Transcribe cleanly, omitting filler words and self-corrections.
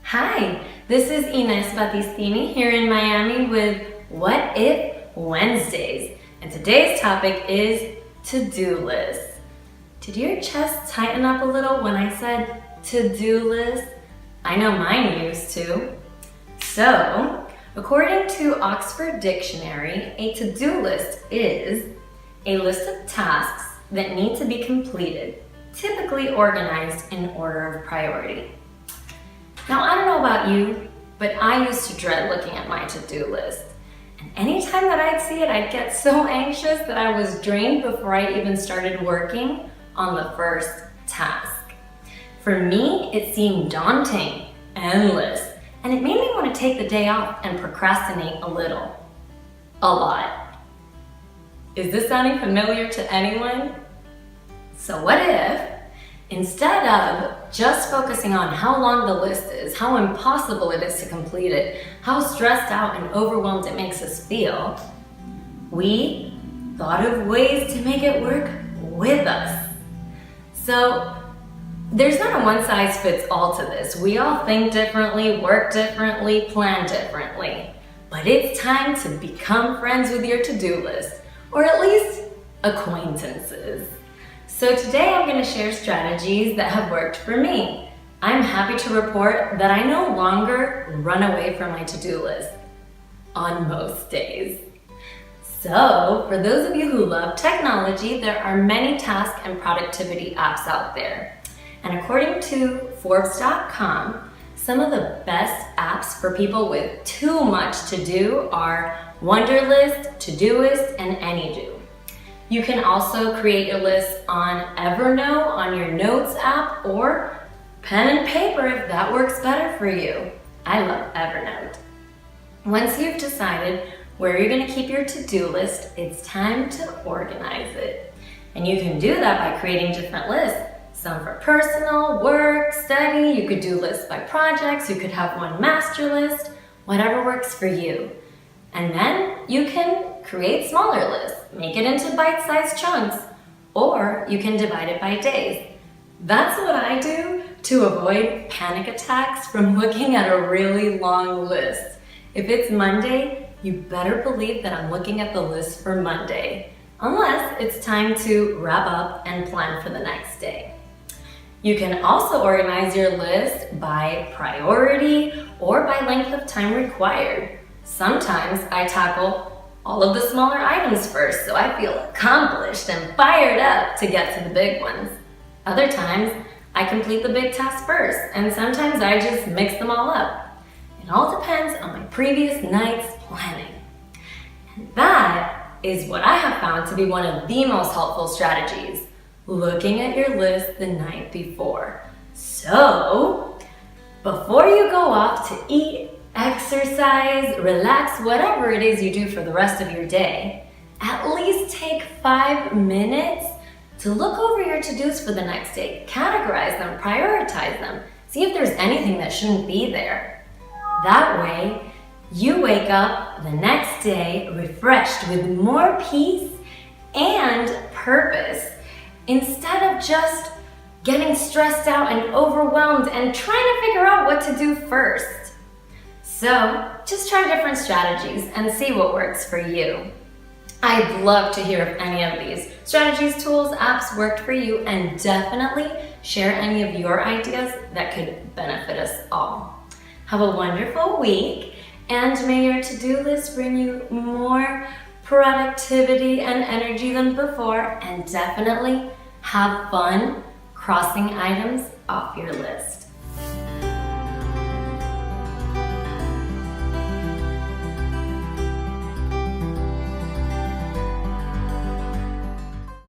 Hi, this is Ines Batistini here in Miami with What If Wednesdays, and today's topic is to-do lists. Did your chest tighten up a little when I said to-do list? I know mine used to. So, according to Oxford Dictionary, a to-do list is a list of tasks that need to be completed, typically organized in order of priority. Now, I don't know about you, but I used to dread looking at my to-do list. And anytime that I'd see it, I'd get so anxious that I was drained before I even started working on the first task. For me, it seemed daunting, endless, and it made me want to take the day off and procrastinate a little. A lot. Is this sounding familiar to anyone? So what if, instead of just focusing on how long the list is, how impossible it is to complete it, how stressed out and overwhelmed it makes us feel, we thought of ways to make it work with us. So there's not a one-size-fits-all to this. We all think differently, work differently, plan differently. But it's time to become friends with your to-do list, or at least acquaintances. So today I'm going to share strategies that have worked for me. I'm happy to report that I no longer run away from my to-do list on most days. So for those of you who love technology, there are many task and productivity apps out there. And according to Forbes.com, some of the best apps for people with too much to do are Wunderlist, Todoist, and Anydo. You can also create your list on Evernote, on your Notes app, or pen and paper if that works better for you. I love Evernote. Once you've decided where you're going to keep your to-do list, it's time to organize it. And you can do that by creating different lists. Some for personal, work, study. You could do lists by projects. You could have one master list, whatever works for you. And then you can create smaller lists, make it into bite-sized chunks, or you can divide it by days. That's what I do to avoid panic attacks from looking at a really long list. If it's Monday, you better believe that I'm looking at the list for Monday, unless it's time to wrap up and plan for the next day. You can also organize your list by priority or by length of time required. Sometimes I tackle all of the smaller items first, so I feel accomplished and fired up to get to the big ones. Other times, I complete the big tasks first, and sometimes I just mix them all up. It all depends on my previous night's planning. And that is what I have found to be one of the most helpful strategies, looking at your list the night before. So, before you go off to eat, exercise, relax, whatever it is you do for the rest of your day, at least take 5 minutes to look over your to-dos for the next day, categorize them, prioritize them, see if there's anything that shouldn't be there. That way, you wake up the next day refreshed with more peace and purpose, instead of just getting stressed out and overwhelmed and trying to figure out what to do first. So just try different strategies and see what works for you. I'd love to hear if any of these strategies, tools, apps worked for you, and definitely share any of your ideas that could benefit us all. Have a wonderful week, and may your to-do list bring you more productivity and energy than before, and definitely have fun crossing items off your list.